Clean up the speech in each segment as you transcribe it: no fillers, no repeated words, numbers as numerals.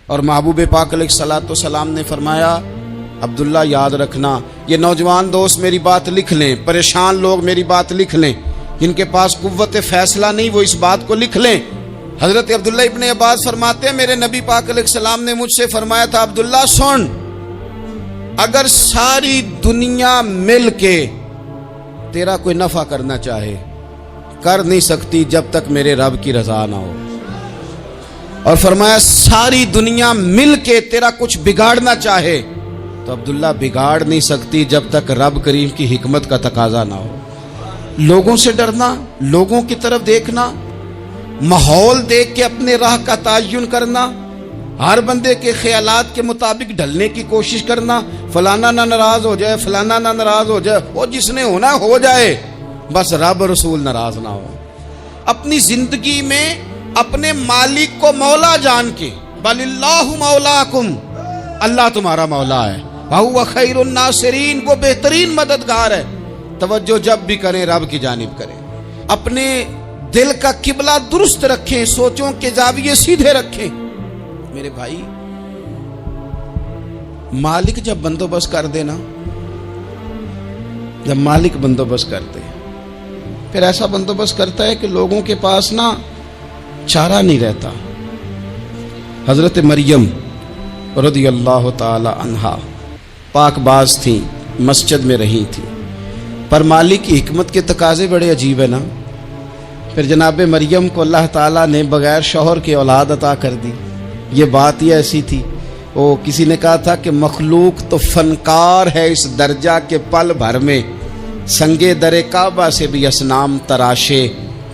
اور محبوب پاک علیہ الصلوۃ والسلام نے فرمایا عبداللہ یاد رکھنا، یہ نوجوان دوست میری بات لکھ لیں، پریشان لوگ میری بات لکھ لیں، جن کے پاس قوت فیصلہ نہیں وہ اس بات کو لکھ لیں۔ حضرت عبداللہ ابن عباس فرماتے ہیں میرے نبی پاک علیہ السلام نے مجھ سے فرمایا تھا عبداللہ سن، اگر ساری دنیا مل کے تیرا کوئی نفع کرنا چاہے کر نہیں سکتی جب تک میرے رب کی رضا نہ ہو، اور فرمایا ساری دنیا مل کے تیرا کچھ بگاڑنا چاہے تو عبداللہ بگاڑ نہیں سکتی جب تک رب کریم کی حکمت کا تقاضا نہ ہو۔ لوگوں سے ڈرنا، لوگوں کی طرف دیکھنا، ماحول دیکھ کے اپنے راہ کا تعین کرنا، ہر بندے کے خیالات کے مطابق ڈھلنے کی کوشش کرنا، فلانا نہ ناراض ہو جائے، فلانا نہ ناراض ہو جائے، وہ جس نے ہونا ہو جائے، بس رب رسول ناراض نہ ہو۔ اپنی زندگی میں اپنے مالک کو مولا جان کے، بل اللہ مولاکم، اللہ تمہارا مولا ہے، وَهُوَ خَيْرُ النَّاصِرِينَ، وہ بہترین مددگار ہے۔ توجہ جب بھی کریں رب کی جانب کریں، اپنے دل کا قبلہ درست رکھیں، سوچوں کے زاویے سیدھے رکھیں۔ میرے بھائی، مالک جب بندوبست کر دے نا، جب مالک بندوبست کر دے پھر ایسا بندوبست کرتا ہے کہ لوگوں کے پاس نا چارہ نہیں رہتا۔ حضرت مریم رضی اللہ تعالی عنہا پاک باز تھیں، مسجد میں رہی تھیں، پر مالک کی حکمت کے تقاضے بڑے عجیب ہے نا۔ پھر جناب مریم کو اللہ تعالیٰ نے بغیر شوہر کے اولاد عطا کر دی۔ یہ بات ہی ایسی تھی، وہ کسی نے کہا تھا کہ مخلوق تو فنکار ہے اس درجہ کے پل بھر میں سنگے در کعبہ سے بھی اصنام تراشے،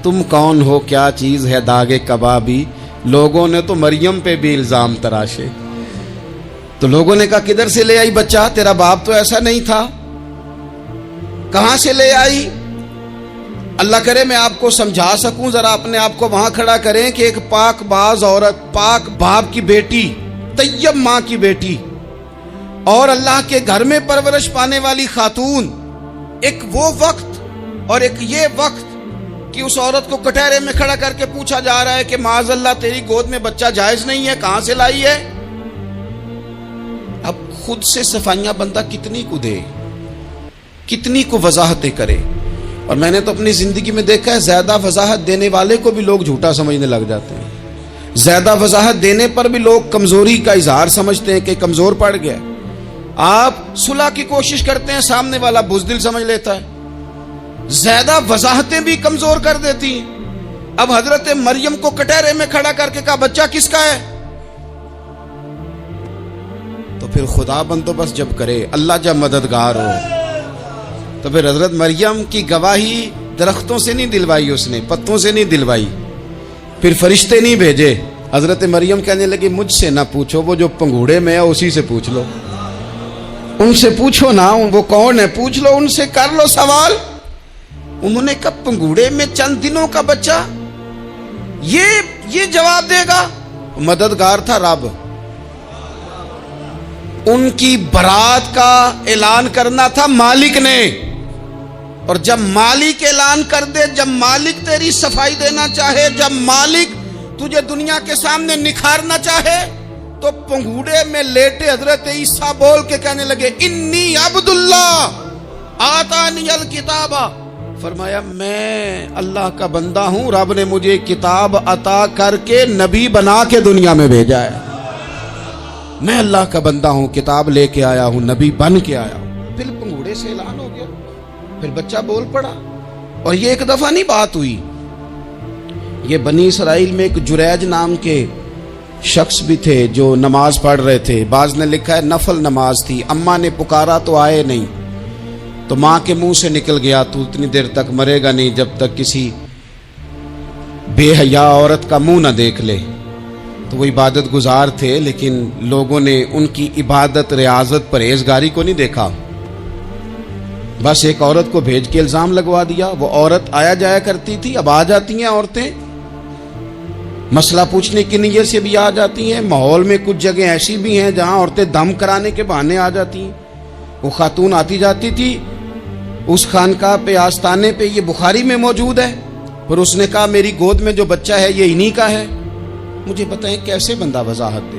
تم کون ہو کیا چیز ہے داغے کبابی، لوگوں نے تو مریم پہ بھی الزام تراشے۔ تو لوگوں نے کہا کدھر سے لے آئی بچہ، تیرا باپ تو ایسا نہیں تھا، کہاں سے لے آئی؟ اللہ کرے میں آپ کو سمجھا سکوں، ذرا اپنے آپ کو وہاں کھڑا کریں کہ ایک پاک باز عورت، پاک باپ کی بیٹی، طیب ماں کی بیٹی، اور اللہ کے گھر میں پرورش پانے والی خاتون، ایک وہ وقت اور ایک یہ وقت کہ اس عورت کو کٹہرے میں کھڑا کر کے پوچھا جا رہا ہے کہ معاذ اللہ تیری گود میں بچہ جائز نہیں ہے، کہاں سے لائی ہے؟ اب خود سے صفائیاں بندہ کتنی کو دے، کتنی کو وضاحتیں کرے۔ اور میں نے تو اپنی زندگی میں دیکھا ہے زیادہ وضاحت دینے والے کو بھی لوگ جھوٹا سمجھنے لگ جاتے ہیں، زیادہ وضاحت دینے پر بھی لوگ کمزوری کا اظہار سمجھتے ہیں کہ کمزور پڑ گیا۔ آپ صلح کی کوشش کرتے ہیں، سامنے والا بزدل سمجھ لیتا ہے، زیادہ وضاحتیں بھی کمزور کر دیتی ہیں۔ اب حضرت مریم کو کٹہرے میں کھڑا کر کے کہا بچہ کس کا ہے؟ تو پھر خدا بندوبست جب کرے، اللہ جب مددگار ہو، تو پھر حضرت مریم کی گواہی درختوں سے نہیں دلوائی، اس نے پتوں سے نہیں دلوائی، پھر فرشتے نہیں بھیجے۔ حضرت مریم کہنے لگی مجھ سے نہ پوچھو، وہ جو پنگوڑے میں ہے اسی سے پوچھ لو، ان سے پوچھو نا، وہ کون ہے پوچھ لو، ان سے کر لو سوال۔ انہوں نے کہا پنگوڑے میں چند دنوں کا بچہ یہ جواب دے گا؟ مددگار تھا رب، ان کی برات کا اعلان کرنا تھا مالک نے، اور جب مالک اعلان کر دے، جب مالک تیری صفائی دینا چاہے، جب مالک تجھے دنیا کے سامنے نکھارنا چاہے، تو پنگوڑے میں لیٹے حضرت عیسیٰ بول کے کہنے لگے انی عبداللہ آتانی الکتاب، فرمایا میں اللہ کا بندہ ہوں، رب نے مجھے کتاب عطا کر کے نبی بنا کے دنیا میں بھیجا ہے، میں اللہ کا بندہ ہوں، کتاب لے کے آیا ہوں، نبی بن کے آیا ہوں۔ پھر پنگوڑے سے اعلان ہو گیا، پھر بچہ بول پڑا۔ اور یہ ایک دفعہ نہیں بات ہوئی، یہ بنی اسرائیل میں ایک جریج نام کے شخص بھی تھے جو نماز پڑھ رہے تھے، بعض نے لکھا ہے نفل نماز تھی، اماں نے پکارا تو آئے نہیں، تو ماں کے منہ سے نکل گیا تو اتنی دیر تک مرے گا نہیں جب تک کسی بے حیا عورت کا منہ نہ دیکھ لے۔ تو وہ عبادت گزار تھے، لیکن لوگوں نے ان کی عبادت، ریاضت، پرہیزگاری کو نہیں دیکھا، بس ایک عورت کو بھیج کے الزام لگوا دیا۔ وہ عورت آیا جایا کرتی تھی، اب آ جاتی ہیں عورتیں، مسئلہ پوچھنے کی نیت سے بھی آ جاتی ہیں۔ ماحول میں کچھ جگہ ایسی بھی ہیں جہاں عورتیں دم کرانے کے بہانے آ جاتی ہیں۔ وہ خاتون آتی جاتی تھی اس خانقاہ پہ، آستانے پہ، یہ بخاری میں موجود ہے، پھر اس نے کہا میری گود میں جو بچہ ہے یہ انہی کا ہے۔ مجھے بتائیں کیسے بندہ وضاحت دے؟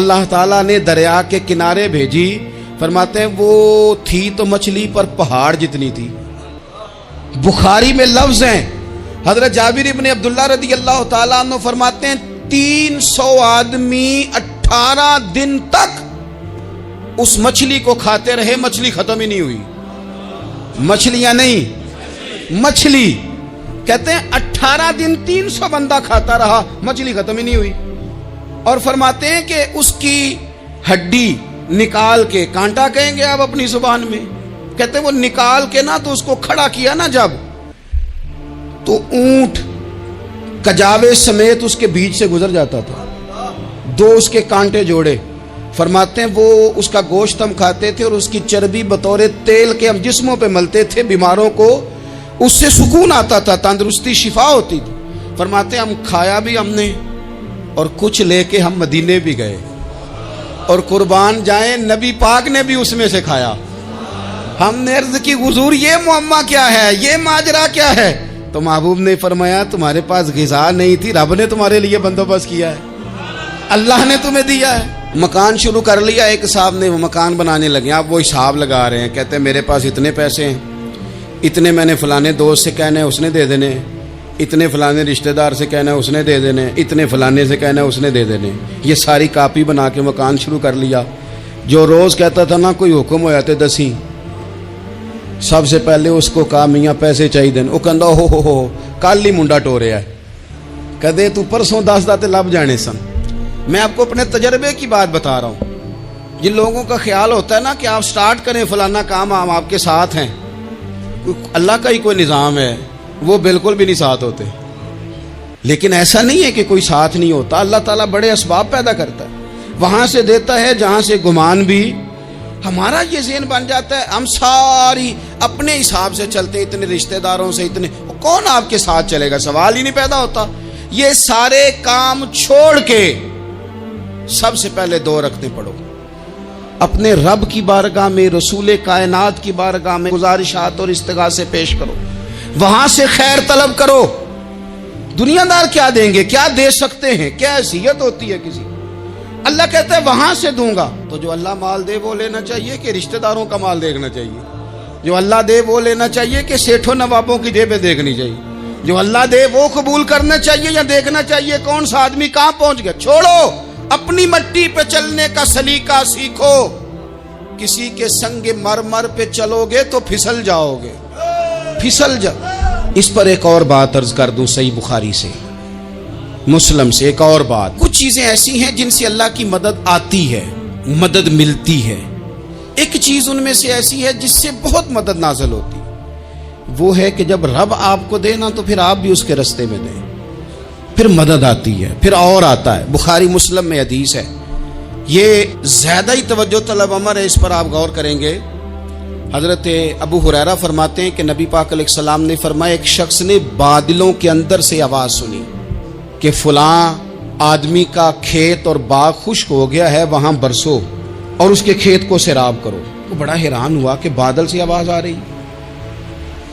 اللہ تعالیٰ نے دریا کے کنارے بھیجی. فرماتے ہیں وہ تھی تو مچھلی پر پہاڑ جتنی تھی. بخاری میں لفظ ہیں, حضرت جابر ابن عبداللہ رضی اللہ تعالیٰ عنہ فرماتے ہیں 300 آدمی 18 دن تک اس مچھلی کو کھاتے رہے, مچھلی ختم ہی نہیں ہوئی. مچھلیاں نہیں, مچھلی. کہتے ہیں 18 دن 300 بندہ کھاتا رہا, مچھلی ختم ہی نہیں ہوئی. اور فرماتے ہیں کہ اس کی ہڈی نکال کے, کانٹا کہیں گے آپ اپنی زبان میں, کہتے ہیں وہ نکال کے نا تو اس کو کھڑا کیا نا جب, تو اونٹ کجاوے سمیت اس کے بیچ سے گزر جاتا تھا. 2 اس کے کانٹے جوڑے. فرماتے ہیں وہ اس کا گوشت ہم کھاتے تھے اور اس کی چربی بطور تیل کے ہم جسموں پہ ملتے تھے, بیماروں کو اس سے سکون آتا تھا, تندرستی شفا ہوتی تھی. فرماتے ہیں ہم کھایا بھی ہم نے, اور کچھ لے کے ہم مدینے بھی گئے, اور قربان جائیں نبی پاک نے بھی اس میں سے کھایا. ہم نے عرض کی حضور یہ معمہ کیا ہے, یہ ماجرا کیا ہے؟ تو محبوب نے فرمایا تمہارے پاس غذا نہیں تھی, رب نے تمہارے لیے بندوبست کیا ہے, اللہ نے تمہیں دیا ہے. مکان شروع کر لیا ایک صاحب نے, وہ مکان بنانے لگے. آپ وہ حساب لگا رہے ہیں, کہتے ہیں میرے پاس اتنے پیسے ہیں, اتنے میں نے فلانے دوست سے کہنا ہے اس نے دے دینے, اتنے فلانے رشتہ دار سے کہنا ہے اس نے دے دینے, اتنے فلانے سے کہنا ہے اس نے دے دینے. یہ ساری کاپی بنا کے مکان شروع کر لیا. جو روز کہتا تھا نا کوئی حکم ہو جاتے 10, سب سے پہلے اس کو کہا میاں پیسے چاہیے دین. وہ کہندا ہو کل ہی منڈا ٹوریا ہے, کدے تو پرسوں 10 داتے لب جانے سن. میں آپ کو اپنے تجربے کی بات بتا رہا ہوں. جن لوگوں کا خیال ہوتا ہے نا کہ آپ سٹارٹ کریں فلانا کام, ہم آپ کے ساتھ ہیں, اللہ کا ہی کوئی نظام ہے, وہ بالکل بھی نہیں ساتھ ہوتے. لیکن ایسا نہیں ہے کہ کوئی ساتھ نہیں ہوتا. اللہ تعالیٰ بڑے اسباب پیدا کرتا ہے, وہاں سے دیتا ہے جہاں سے گمان بھی. ہمارا یہ ذہن بن جاتا ہے ہم ساری اپنے حساب سے چلتے ہیں, اتنے رشتہ داروں سے, اتنے, کون آپ کے ساتھ چلے گا؟ سوال ہی نہیں پیدا ہوتا. یہ سارے کام چھوڑ کے سب سے پہلے 2 رکعتیں پڑھو, اپنے رب کی بارگاہ میں, رسول کائنات کی بارگاہ میں گزارشات اور استغاثے پیش کرو, وہاں سے خیر طلب کرو. دنیا دار کیا دیں گے, کیا دے سکتے ہیں, کیا حیثیت ہوتی ہے کسی. اللہ کہتا ہے وہاں سے دوں گا. تو جو اللہ مال دے وہ لینا چاہیے کہ رشتہ داروں کا مال دیکھنا چاہیے؟ جو اللہ دے وہ لینا چاہیے کہ سیٹھوں نوابوں کی جیبیں دیکھنی چاہیے؟ جو اللہ دے وہ قبول کرنا چاہیے یا دیکھنا چاہیے کون سا آدمی کہاں پہنچ گیا؟ چھوڑو, اپنی مٹی پہ چلنے کا سلیقہ سیکھو. کسی کے سنگ مرمر پہ چلو گے تو پھسل جاؤ گے, پھسل جاؤ. اس پر ایک اور بات عرض کر دوں, صحیح بخاری سے, مسلم سے ایک اور بات. کچھ چیزیں ایسی ہیں جن سے اللہ کی مدد آتی ہے, مدد ملتی ہے. ایک چیز ان میں سے ایسی ہے جس سے بہت مدد نازل ہوتی, وہ ہے کہ جب رب آپ کو دے نا تو پھر آپ بھی اس کے رستے میں دیں, پھر مدد آتی ہے, پھر اور آتا ہے. بخاری مسلم میں حدیث ہے, یہ زیادہ ہی توجہ طلب امر ہے, اس پر آپ غور کریں گے. حضرت ابو ہریرہ فرماتے ہیں کہ نبی پاک علیہ السلام نے فرمایا ایک شخص نے بادلوں کے اندر سے آواز سنی کہ فلاں آدمی کا کھیت اور باغ خشک ہو گیا ہے, وہاں برسو اور اس کے کھیت کو سیراب کرو. وہ بڑا حیران ہوا کہ بادل سے آواز آ رہی.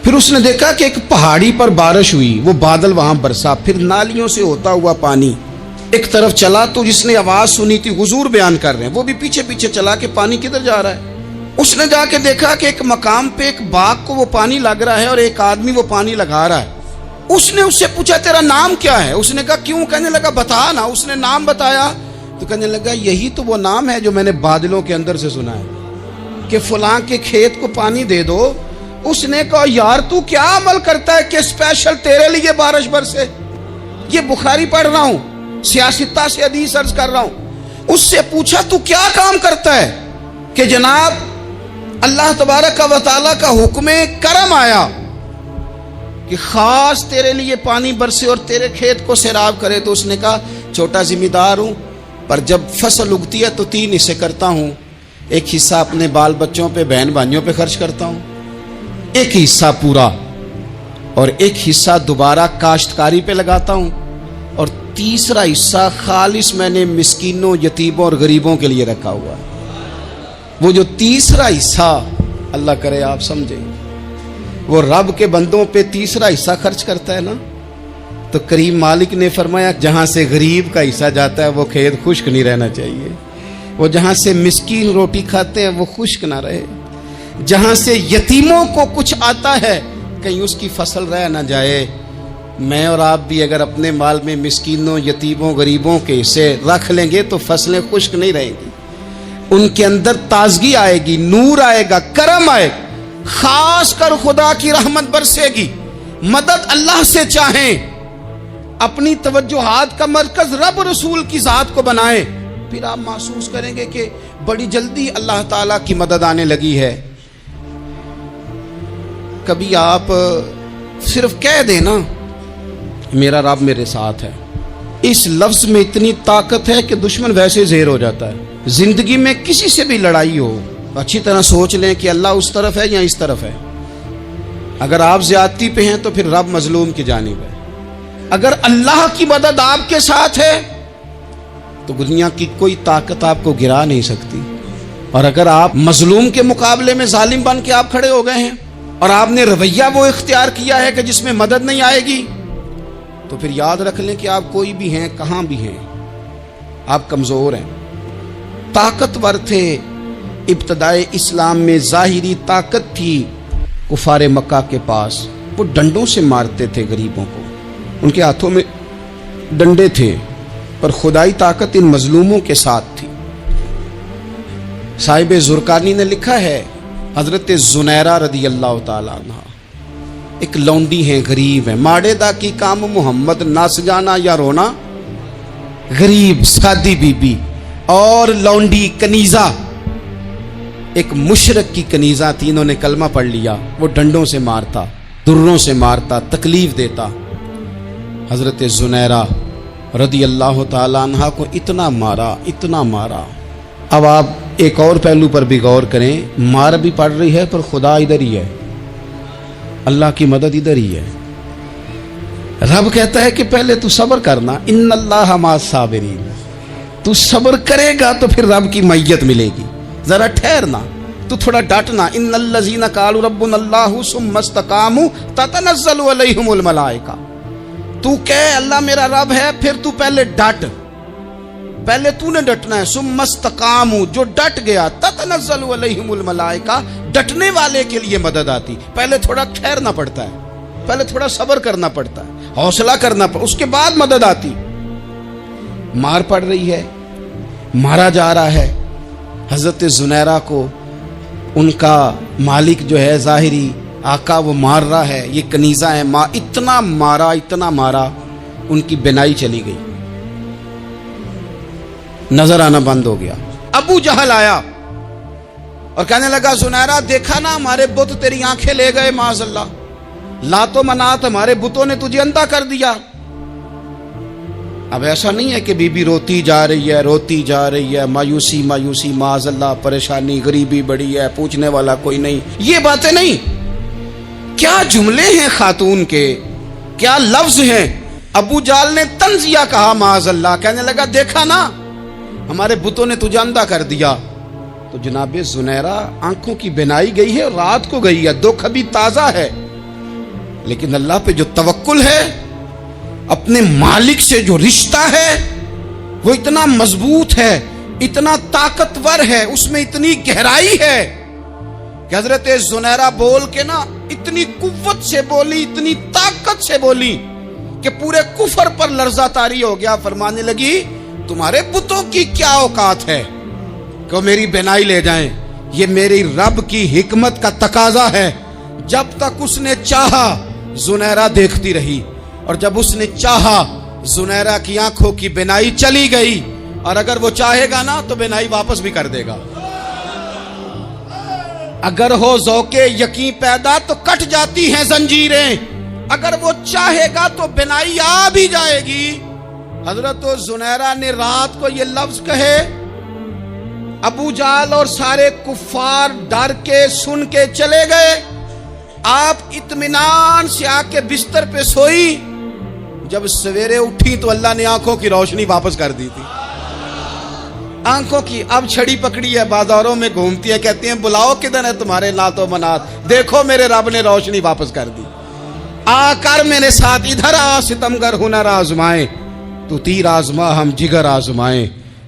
پھر اس نے دیکھا کہ ایک پہاڑی پر بارش ہوئی, وہ بادل وہاں برسا, پھر نالیوں سے ہوتا ہوا پانی ایک طرف چلا. تو جس نے آواز سنی تھی, حضور بیان کر رہے ہیں, وہ بھی پیچھے پیچھے چلا کہ پانی کدھر جا رہا ہے. اس نے جا کے دیکھا کہ ایک مقام پہ ایک باغ کو وہ پانی لگ رہا ہے اور ایک آدمی وہ پانی لگا رہا ہے. اس نے اس سے پوچھا تیرا نام کیا ہے؟ اس نے کہا کیوں؟ کہنے لگا بتا نا. اس نے نام بتایا تو کہنے لگا یہی تو وہ نام ہے جو میں نے بادلوں کے اندر سے سنا ہے کہ فلاں کے کھیت کو پانی دے دو. اس نے کہا یار تو کیا عمل کرتا ہے کہ اسپیشل تیرے لیے بارش برسے؟ یہ بخاری پڑھ رہا ہوں, سیاستہ سے حدیث عرض کر رہا ہوں. اس سے پوچھا تو کیا کام کرتا ہے کہ جناب اللہ تبارک و تعالیٰ کا حکم کرم آیا کہ خاص تیرے لیے پانی برسے اور تیرے کھیت کو سیراب کرے. تو اس نے کہا چھوٹا ذمہ دار ہوں, پر جب فصل اگتی ہے تو 3 حصے کرتا ہوں. ایک حصہ اپنے بال بچوں پہ, بہن بھائیوں پہ خرچ کرتا ہوں, ایک حصہ پورا, اور ایک حصہ دوبارہ کاشتکاری پہ لگاتا ہوں, اور تیسرا حصہ خالص میں نے مسکینوں, یتیموں اور غریبوں کے لیے رکھا ہوا ہے. وہ جو تیسرا حصہ, اللہ کرے آپ سمجھیں, وہ رب کے بندوں پہ تیسرا حصہ خرچ کرتا ہے نا, تو کریم مالک نے فرمایا جہاں سے غریب کا حصہ جاتا ہے وہ کھیت خشک نہیں رہنا چاہیے. وہ جہاں سے مسکین روٹی کھاتے ہیں وہ خشک نہ رہے، جہاں سے یتیموں کو کچھ آتا ہے کہیں اس کی فصل رہ نہ جائے۔ میں اور آپ بھی اگر اپنے مال میں مسکینوں، یتیموں، غریبوں کے حصے رکھ لیں گے تو فصلیں خشک نہیں رہیں گی، ان کے اندر تازگی آئے گی، نور آئے گا، کرم آئے گا، خاص کر خدا کی رحمت برسے گی۔ مدد اللہ سے چاہیں، اپنی توجہات کا مرکز رب رسول کی ذات کو بنائیں، پھر آپ محسوس کریں گے کہ بڑی جلدی اللہ تعالیٰ کی مدد آنے لگی ہے۔ کبھی آپ صرف کہہ دیں نا میرا رب میرے ساتھ ہے، اس لفظ میں اتنی طاقت ہے کہ دشمن ویسے زہر ہو جاتا ہے۔ زندگی میں کسی سے بھی لڑائی ہو، اچھی طرح سوچ لیں کہ اللہ اس طرف ہے یا اس طرف ہے۔ اگر آپ زیادتی پہ ہیں تو پھر رب مظلوم کی جانب ہے۔ اگر اللہ کی مدد آپ کے ساتھ ہے تو دنیا کی کوئی طاقت آپ کو گرا نہیں سکتی۔ اور اگر آپ مظلوم کے مقابلے میں ظالم بن کے آپ کھڑے ہو گئے ہیں اور آپ نے رویہ وہ اختیار کیا ہے کہ جس میں مدد نہیں آئے گی، تو پھر یاد رکھ لیں کہ آپ کوئی بھی ہیں، کہاں بھی ہیں، آپ کمزور ہیں۔ طاقتور تھے ابتدائے اسلام میں، ظاہری طاقت تھی کفار مکہ کے پاس، وہ ڈنڈوں سے مارتے تھے غریبوں کو، ان کے ہاتھوں میں ڈنڈے تھے، پر خدائی طاقت ان مظلوموں کے ساتھ تھی۔ صاحب زرقانی نے لکھا ہے، حضرت زنیرہ رضی اللہ تعالیٰ عنہ ایک لونڈی ہیں، غریب ہیں، ماڑے دا کی کام محمد ناس جانا یا رونا، غریب سادی بی بی اور لونڈی کنیزہ، ایک مشرک کی کنیزہ تھی، انہوں نے کلمہ پڑھ لیا، وہ ڈنڈوں سے مارتا، دروں سے مارتا، تکلیف دیتا۔ حضرت زنیرہ رضی اللہ تعالیٰ عنہ کو اتنا مارا، اتنا مارا۔ اب آپ ایک اور پہلو پر بھی غور کریں، مار بھی پڑ رہی ہے پر خدا ادھر ہی ہے، اللہ کی مدد ادھر ہی ہے۔ رب کہتا ہے کہ پہلے تو صبر کرنا، ان اللہ مع الصابرین، تو صبر کرے گا تو پھر رب کی معیت ملے گی، ذرا ٹھہرنا، تو تھوڑا ڈٹنا۔ ان الذین قالوا ربنا اللہ ثم استقاموا تتنزل علیہم الملائکہ، تو کہے اللہ میرا رب ہے، پھر تو پہلے ڈٹ، پہلے تو نے ڈٹنا ہے۔ ثم استقاموا، جو ڈٹ گیا، تتنزل علیہم الملائکہ، ڈٹنے والے کے لیے مدد آتی، پہلے تھوڑا ٹھہرنا پڑتا ہے، پہلے تھوڑا صبر کرنا پڑتا ہے، حوصلہ کرنا پڑتا، اس کے بعد مدد آتی۔ مار پڑ رہی ہے، مارا جا رہا ہے، حضرت زنیرہ کو ان کا مالک جو ہے ظاہری آقا وہ مار رہا ہے، یہ کنیزہ ہے، اتنا مارا، اتنا مارا، ان کی بینائی چلی گئی، نظر آنا بند ہو گیا۔ ابو جہل آیا اور کہنے لگا زنیرہ دیکھا نا ہمارے بت تیری آنکھیں لے گئے، معاذ اللہ، لات و منات ہمارے بتوں نے تجھے اندھا کر دیا۔ اب ایسا نہیں ہے کہ بی بی روتی جا رہی ہے، روتی جا رہی ہے، مایوسی مایوسی، معاذ اللہ، پریشانی، غریبی بڑی ہے، پوچھنے والا کوئی نہیں، یہ باتیں نہیں۔ کیا جملے ہیں خاتون کے، کیا لفظ ہیں۔ ابو جہل نے تنزیہ کہا، معاذ اللہ، کہنے لگا دیکھا نا ہمارے بتوں نے تجھے اندھا کر دیا۔ تو جناب زنیرہ آنکھوں کی بینائی گئی ہے، رات کو گئی ہے، دکھ ابھی تازہ ہے، لیکن اللہ پہ جو توکل ہے، اپنے مالک سے جو رشتہ ہے وہ اتنا مضبوط ہے، اتنا طاقتور ہے، اس میں اتنی گہرائی ہے کہ حضرت زنیرہ بول کے نا اتنی قوت سے بولی، اتنی طاقت سے بولی کہ پورے کفر پر لرزہ طاری ہو گیا۔ فرمانے لگی تمہارے بتوں کی کیا اوقات ہے کہ وہ میری بینائی لے جائیں، یہ میری رب کی حکمت کا تقاضا ہے۔ جب تک اس نے چاہا زنیرہ دیکھتی رہی، اور جب اس نے چاہا زنیرہ کی آنکھوں کی بینائی چلی گئی، اور اگر وہ چاہے گا نا تو بینائی واپس بھی کر دے گا۔ اگر ہو ذوق یقین پیدا تو کٹ جاتی ہیں زنجیریں، اگر وہ چاہے گا تو بینائی آ بھی جائے گی۔ حضرت زنیرہ نے رات کو یہ لفظ کہے، ابو جہل اور سارے کفار ڈر کے سن کے چلے گئے، آپ اطمینان سے آ کے بستر پہ سوئی۔ جب سویرے اٹھی تو اللہ نے آنکھوں کی روشنی واپس کر دی تھی، آنکھوں کی۔ اب چھڑی پکڑی ہے، بازاروں میں گھومتی ہے، کہتی ہیں بلاؤ کدھر ہے تمہارے لات و منات، دیکھو میرے رب نے روشنی واپس کر دی۔ آ کر میرے ساتھ ادھر آ، ستمگر ہنر آزمائے، تو تیر آزما ہم جگر آزمائیں،